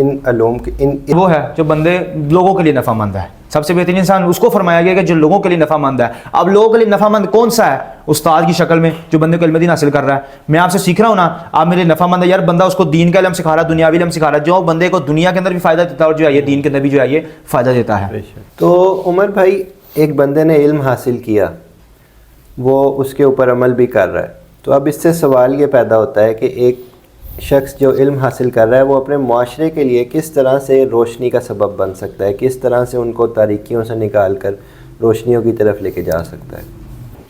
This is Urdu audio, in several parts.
ان علوم وہ ہے جو بندے لوگوں کے لیے نفع مند ہے. سب سے بہترین انسان اس کو فرمایا گیا کہ جو لوگوں کے لیے نفع مند ہے. اب لوگوں کے لیے نفع مند کون سا ہے؟ استاد کی شکل میں جو بندے کو علم دین حاصل کر رہا ہے. میں آپ سے سیکھ رہا ہوں نا, آپ میرے نفع مند ہے یار, بندہ اس کو دین کا علم سکھا رہا ہے, دنیاوی علم سکھا رہا ہے, جو بندے کو دنیا کے اندر بھی فائدہ دیتا ہے اور جو ہے یہ دین کے اندر بھی جو ہے یہ فائدہ دیتا ہے. تو عمر بھائی, ایک بندے نے علم حاصل کیا, وہ اس کے اوپر عمل بھی کر رہا ہے, تو اب اس سے سوال یہ پیدا ہوتا ہے کہ ایک شخص جو علم حاصل کر رہا ہے وہ اپنے معاشرے کے لیے کس طرح سے روشنی کا سبب بن سکتا ہے, کس طرح سے ان کو تاریکیوں سے نکال کر روشنیوں کی طرف لے کے جا سکتا ہے؟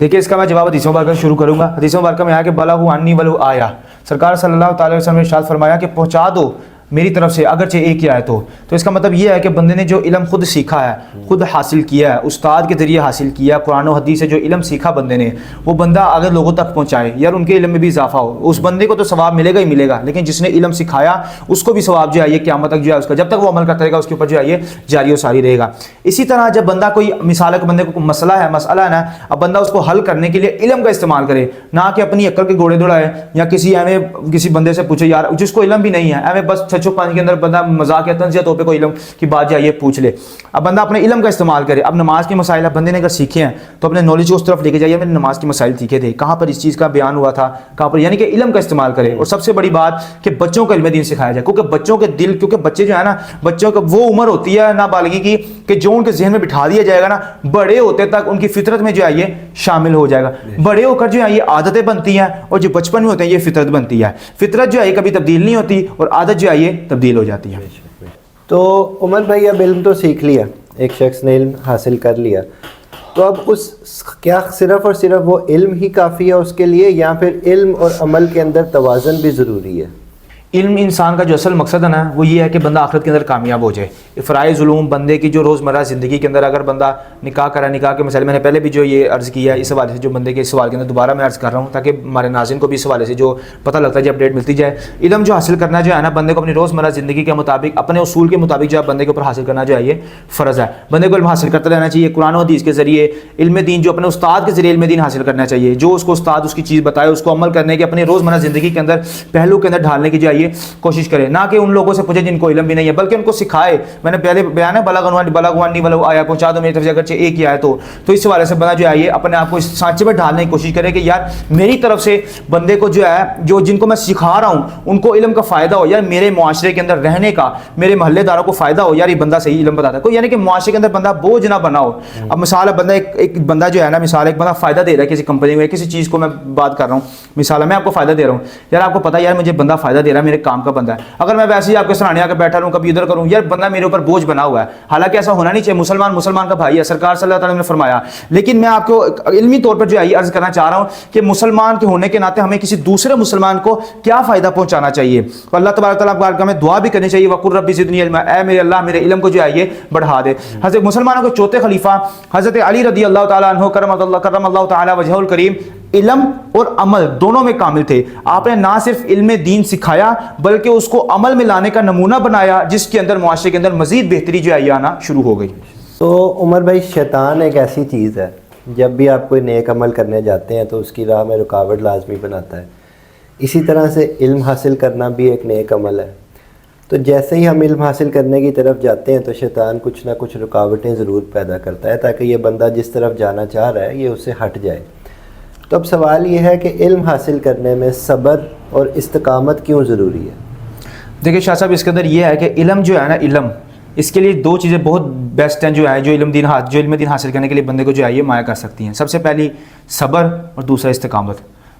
دیکھیے اس کا میں جواب حدیث مبارکہ شروع کروں گا. حدیث مبارکہ میں آیا کہ بلغ عنی ولو آیا, سرکار صلی اللہ تعالی وسلم نے ارشاد فرمایا کہ پہنچا دو میری طرف سے اگرچہ ایک ہی آیت ہو. تو اس کا مطلب یہ ہے کہ بندے نے جو علم خود سیکھا ہے, خود حاصل کیا ہے, استاد کے ذریعے حاصل کیا, قرآن و حدیث سے جو علم سیکھا بندے نے, وہ بندہ اگر لوگوں تک پہنچائے یار ان کے علم میں بھی اضافہ ہو, اس بندے کو تو ثواب ملے گا ہی ملے گا, لیکن جس نے علم سکھایا اس کو بھی ثواب جو ہے یہ قیامت تک جو ہے اس کا, جب تک وہ عمل کرتا رہے گا اس کے اوپر جو ہے یہ جاری و ساری رہے گا. اسی طرح جب بندہ کوئی مثال ہے کہ بندے کو مسئلہ ہے نا, اب بندہ اس کو حل کرنے کے لیے علم کا استعمال کرے, نہ کہ اپنی عقل کے گھوڑے دوڑائے یا کسی بندے سے پوچھے یار جس کو علم بھی نہیں ہے, ایویں بس چھچو پانی کے اندر بندہ مذاق یا طنز یا طور پہ کوئی علم کی بات جائے پوچھ لے. اب بندہ اپنے علم کا استعمال کرے. اب نماز کے مسائل اب بندے نے اگر سیکھے ہیں تو اپنے نالج کو اس طرف لے کے جائیے, میں نے نماز کے مسائل سیکھے تھے, کہاں پر اس چیز کا بیان ہوا تھا, کہاں پر, یعنی کہ علم کا استعمال کرے. اور سب سے بڑی بات کہ بچوں کو علم دین سکھایا جائے, کیونکہ بچوں کے دل, کیونکہ بچے جو ہے نا, بچوں کا وہ عمر ہوتی ہے نابالغی کی کہ جو ان کے ذہن میں بٹھا دیا جائے گا نا, بڑے ہوتے تک ان کی فطرت میں جو ہے یہ شامل ہو جائے گا. بڑے ہو کر جو ہے یہ عادتیں بنتی ہیں, اور جو بچپن میں ہوتے ہیں یہ فطرت بنتی ہے. فطرت جو ہے یہ کبھی تبدیل نہیں ہوتی, اور عادت جو ہے یہ تبدیل ہو جاتی ہے. تو عمر بھائی, اب علم تو سیکھ لیا, ایک شخص نے علم حاصل کر لیا, تو اب کیا صرف اور صرف وہ علم ہی کافی ہے اس کے لیے, یا پھر علم اور عمل کے اندر توازن بھی ضروری ہے؟ علم انسان کا جو اصل مقصد ہے نا وہ یہ ہے کہ بندہ آخرت کے اندر کامیاب ہو جائے. فرائض علوم بندے کی جو روزمرہ زندگی کے اندر, اگر بندہ نکاح کرا, نکاح کے مسئلے میں نے پہلے بھی جو یہ عرض کیا ہے, اس حوالے سے جو بندے کے اس سوال کے اندر دوبارہ میں عرض کر رہا ہوں تاکہ ہمارے ناظرین کو بھی اس حوالے سے جو پتہ لگتا ہے, جو اپڈیٹ ملتی جائے. علم جو حاصل کرنا جو ہے نا بندے کو اپنی روزمرہ زندگی کے مطابق, اپنے اصول کے مطابق جو ہے بندے کے اوپر حاصل کرنا جو ہے یہ فرض ہے. بندے کو علم حاصل کرتا رہنا چاہیے, قرآن و حدیث کے ذریعے علم دین, جو اپنے استاد کے ذریعے علم دین حاصل کرنا چاہیے, جو اس کو استاد اس کی چیز بتائے اس کو عمل کرنے کی, اپنی روزمرہ زندگی کے اندر پہلو کے اندر ڈھالنے کی جو ہے یہ کوشش کرے. نہ کہ ان لوگوں سے پوچھے جن کو علم بھی نہیں ہے, بلکہ ان کو سکھائے. میں نے پہلے بیان ہے بلغ عنی ولو آیا, پہنچا دو میری طرف سے اگرچہ ایک ہی آئے تو اس حوالے سے بندہ جو ہے یہ اپنے آپ کو اس سانچے میں ڈھالنے کی کوشش کرے کہ یار میری طرف سے بندے کو جو ہے, جو جن کو میں سکھا رہا ہوں ان کو علم کا فائدہ ہو, یار میرے معاشرے کے اندر رہنے کا, میرے محلے داروں کو فائدہ ہو, یار یہ بندہ صحیح علم بتاتا ہے کوئی, یعنی کہ معاشرے کے اندر بندہ بوجھ نہ بنا ہو. اب مثال ہے بندہ ایک بندہ جو ہے نا, مثال ایک بندہ فائدہ دے رہا ہے کسی کمپنی میں, کسی چیز کو میں بات کر رہا ہوں, مثال ہے میں آپ کو فائدہ دے رہا ہوں, یار آپ کو پتا ہے یار مجھے بندہ فائدہ دے رہا ہے, میرے کام کا بندہ ہے, اگر میں ویسے ہی آپ کے سرانے آ کے بیٹھا رہوں, کبھی ادھر کروں, یار بندہ میرے اوپر بوجھ بنا ہوا ہے. حالانکہ ایسا ہونا نہیں چاہیے, مسلمان کا بھائی ہے, سرکار صلی اللہ تعالیٰ نے فرمایا. لیکن میں آپ کو علمی طور پر جو ہے یہ عرض کرنا چاہ رہا ہوں کہ مسلمان کے ہونے کے ناطے ہمیں کسی دوسرے مسلمان کو کیا فائدہ پہنچانا چاہیے. تو اللہ تبارک تعالیٰ کو ہمیں دعا بھی کرنی چاہیے, وقل رب زدنی علما, اے میرے اللہ میرے علم کو جو ہے یہ بڑھا دے. حضرت مسلمانوں کے چوتھے خلیفہ حضرت علی رضی اللہ تعالیٰ عنہ کرم اللہ تعالیٰ وجہہ الکریم علم اور عمل دونوں میں کامل تھے. آپ نے نہ صرف علم دین سکھایا بلکہ اس کو عمل میں لانے کا نمونہ بنایا, جس کے اندر معاشرے کے اندر مزید بہتری جو ہے یہ آنا شروع ہو گئی. تو عمر بھائی, شیطان ایک ایسی چیز ہے, جب بھی آپ کوئی نیک عمل کرنے جاتے ہیں تو اس کی راہ میں رکاوٹ لازمی بناتا ہے. اسی طرح سے علم حاصل کرنا بھی ایک نیک عمل ہے. تو جیسے ہی ہم علم حاصل کرنے کی طرف جاتے ہیں تو شیطان کچھ نہ کچھ رکاوٹیں ضرور پیدا کرتا ہے تاکہ یہ بندہ جس طرف جانا چاہ رہا ہے یہ اس سے ہٹ جائے. تو اب سوال یہ ہے کہ علم حاصل کرنے میں صبر اور استقامت کیوں ضروری ہے؟ دیکھیے شاہ صاحب, اس کے اندر یہ ہے کہ علم جو ہے نا, علم اس کے لیے دو چیزیں بہت بیسٹ ہیں جو ہے, جو علم دین حاصل کرنے کے لیے بندے کو جو ہے یہ مائع کر سکتی ہیں. سب سے پہلی صبر اور دوسرا استقامت.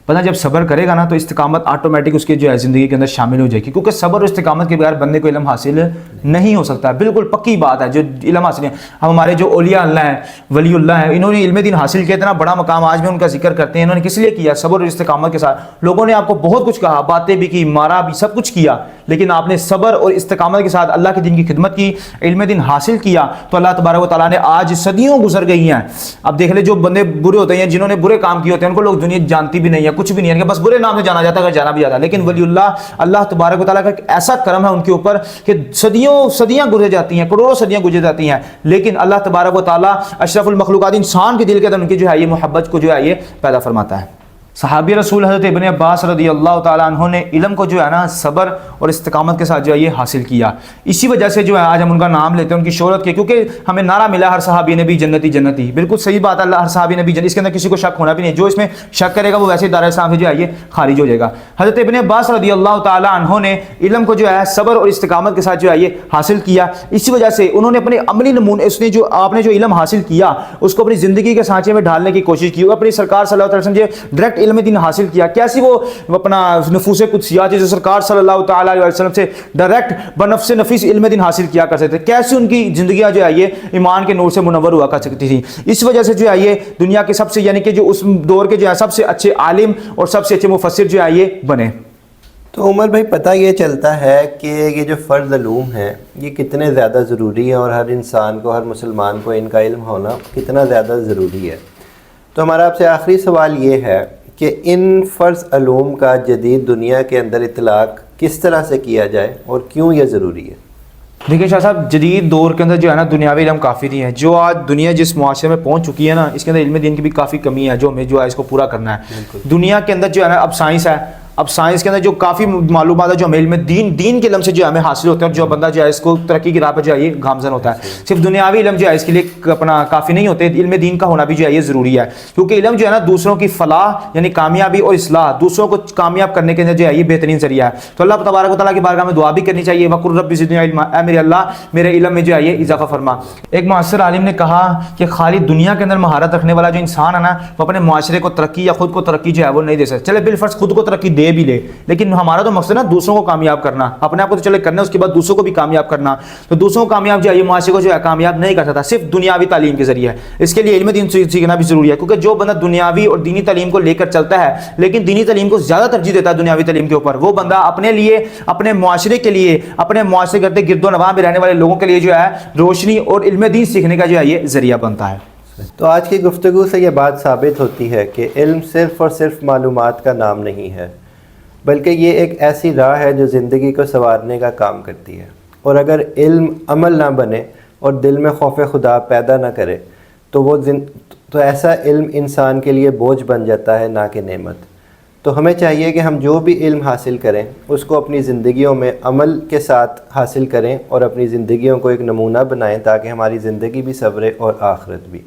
بندہ جب صبر کرے گا نا تو استقامت آٹومیٹک اس کی جو ہے زندگی کے اندر شامل ہو جائے گی, کیونکہ صبر اور استقامت کے بغیر بندے کو علم حاصل نہیں ہو سکتا. بالکل پکی بات ہے. جو علم حاصل ہے, ہم ہمارے جو اولیاء اللہ ہیں, ولی اللہ ہیں, انہوں نے علم دین حاصل کیا, اتنا بڑا مقام آج بھی ان کا ذکر کرتے ہیں. انہوں نے کس لیے کیا؟ صبر اور استقامت کے ساتھ. لوگوں نے آپ کو بہت کچھ کہا, باتیں بھی کی, مارا بھی, سب کچھ کیا, لیکن آپ نے صبر اور استقامت کے ساتھ اللہ کے دین کی خدمت کی, علم دین حاصل کیا, تو اللہ تبارک و تعالیٰ نے آج صدیوں گزر گئی ہیں. اب دیکھ لے, جو بندے برے ہوتے ہیں, جنہوں نے برے کام کیے ہوتے ہیں, ان کو لوگ دنیا جانتی بھی نہیں ہے, کچھ بھی نہیں ہے, کہ بس برے نام سے جانا جاتا ہے, اگر جانا بھی جاتا ہے. لیکن ولی اللہ تبارک و تعالیٰ کا ایک ایسا کرم ہے ان کے اوپر کہ صدیاں گزر جاتی ہیں, کروڑوں صدیاں گزر جاتی ہیں, لیکن اللہ تبارک و تعالیٰ اشرف المخلوقات انسان کے دل کے اندر ان کی جو ہے یہ محبت کو جو ہے یہ پیدا فرماتا ہے. صحابی رسول حضرت ابن عباس رضی اللہ تعالیٰ عنہ نے علم کو جو ہے نا صبر اور استقامت کے ساتھ جو ہے یہ حاصل کیا. اسی وجہ سے جو ہے آج ہم ان کا نام لیتے ہیں ان کی شہرت کے, کیونکہ ہمیں نعرہ ملا ہر صحابی نے بھی جنتی جنتی. بالکل صحیح بات ہے, اللہ ہر صحابی نے بھی جنت, اس کے اندر کسی کو شک ہونا بھی نہیں. جو اس میں شک کرے گا وہ ویسے دار اسلام سے جو ہے یہ خارج ہو جائے گا. حضرت ابن عباس رضی اللہ تعالیٰ عنہ نے علم کو جو ہے صبر اور استقامت کے ساتھ جو ہے یہ حاصل کیا. اسی وجہ سے انہوں نے اپنے عملی نمونے, اس نے جو آپ نے جو علم حاصل کیا اس کو اپنی زندگی کے سانچے میں ڈالنے کی کوشش کی. اپنی سرکار صلی اللہ علیہ وسلم سے ڈائریکٹ علم دین حاصل کیا. کیسی وہ اپنا نفوس قدسیات جو سرکار صلی اللہ تعالیٰ علیہ وسلم سے ڈائریکٹ بنفس نفیس علم دین حاصل کیا کر سکتے, کیسے ان کی زندگیاں جو ہے یہ ایمان کے نور سے منور ہوا کر سکتی تھی. اس وجہ سے جو ہے یہ دنیا کے سب سے یعنی کہ جو اس دور کے جو ہے سب سے اچھے عالم اور سب سے اچھے مفسر جو ہے یہ بنے. تو عمر بھائی پتہ یہ چلتا ہے کہ یہ جو فرض علوم ہیں یہ کتنے زیادہ ضروری ہیں, اور ہر انسان کو, ہر مسلمان کو ان کا علم ہونا کتنا زیادہ ضروری ہے. تو ہمارا آپ سے آخری سوال یہ ہے کہ ان فرض علوم کا جدید دنیا کے اندر اطلاق کس طرح سے کیا جائے اور کیوں یہ ضروری ہے؟ دیکھیں شاہ صاحب, جدید دور کے اندر جو ہے نا دنیاوی علم کافی نہیں ہے. جو آج دنیا جس معاشرے میں پہنچ چکی ہے نا, اس کے اندر علم دین کی بھی کافی کمی ہے جو ہمیں جو ہے اس کو پورا کرنا ہے. دنیا کے اندر جو ہے نا اب سائنس ہے, اب سائنس کے اندر جو کافی معلومات ہے جو ہمیں علم دین کے علم سے جو ہمیں حاصل ہوتے ہیں, اور جو بندہ جو ہے اس کو ترقی کی راہ پر جو ہے یہ گامزن ہوتا ہے. صرف دنیاوی علم جو ہے اس کے لیے اپنا کافی نہیں ہوتے, علم دین کا ہونا بھی جو ہے یہ ضروری ہے. کیونکہ علم جو ہے نا دوسروں کی فلاح یعنی کامیابی اور اصلاح, دوسروں کو کامیاب کرنے کے اندر جو ہے یہ بہترین ذریعہ ہے. تو اللہ تبارک و تعالیٰ کی بارگاہ میں دعا بھی کرنی چاہیے, وقل رب زدنی علما, اے میرے اللہ میرے علم میں جو ہے یہ اضافہ فرما. ایک معاصر عالم نے کہا کہ خالی دنیا کے اندر مہارت رکھنے والا جو انسان ہے نا وہ اپنے معاشرے کو ترقی یا خود کو ترقی جو ہے وہ نہیں دے سکتا. چلے بالفرض خود کو ترقی دے بھی لے, لیکن ہمارا تو مقصد ہے دوسروں کو کامیاب کرنا. اپنے آپ کو تو چلے کرنا, اس کے بعد دوسروں کو بھی کامیاب کرنا. تو دوسروں کو کامیاب جو ہے یہ معاشرے کو جو ہے کامیاب نہیں کر سکتا صرف دنیاوی تعلیم کے ذریعے. اس کے لیے علم دین سیکھنا بھی ضروری ہے, کیونکہ جو بندہ دنیاوی اور دینی تعلیم کو لے کر چلتا ہے لیکن دینی تعلیم کو زیادہ ترجیح دیتا ہے دنیاوی تعلیم کے اوپر, وہ بندہ اپنے لیے, اپنے معاشرے کے لیے, اپنے معاشرے کرتے گرد و نواح میں رہنے والے لوگوں کے لیے جو ہے روشنی اور علم دین سیکھنے کا جو ہے یہ ذریعہ بنتا ہے. تو آج کی گفتگو سے یہ بات ثابت ہوتی ہے کہ علم صرف اور صرف معلومات کا نام نہیں ہے, بلکہ یہ ایک ایسی راہ ہے جو زندگی کو سنوارنے کا کام کرتی ہے. اور اگر علم عمل نہ بنے اور دل میں خوف خدا پیدا نہ کرے تو ایسا علم انسان کے لیے بوجھ بن جاتا ہے نہ کہ نعمت. تو ہمیں چاہیے کہ ہم جو بھی علم حاصل کریں اس کو اپنی زندگیوں میں عمل کے ساتھ حاصل کریں اور اپنی زندگیوں کو ایک نمونہ بنائیں تاکہ ہماری زندگی بھی سنورے اور آخرت بھی.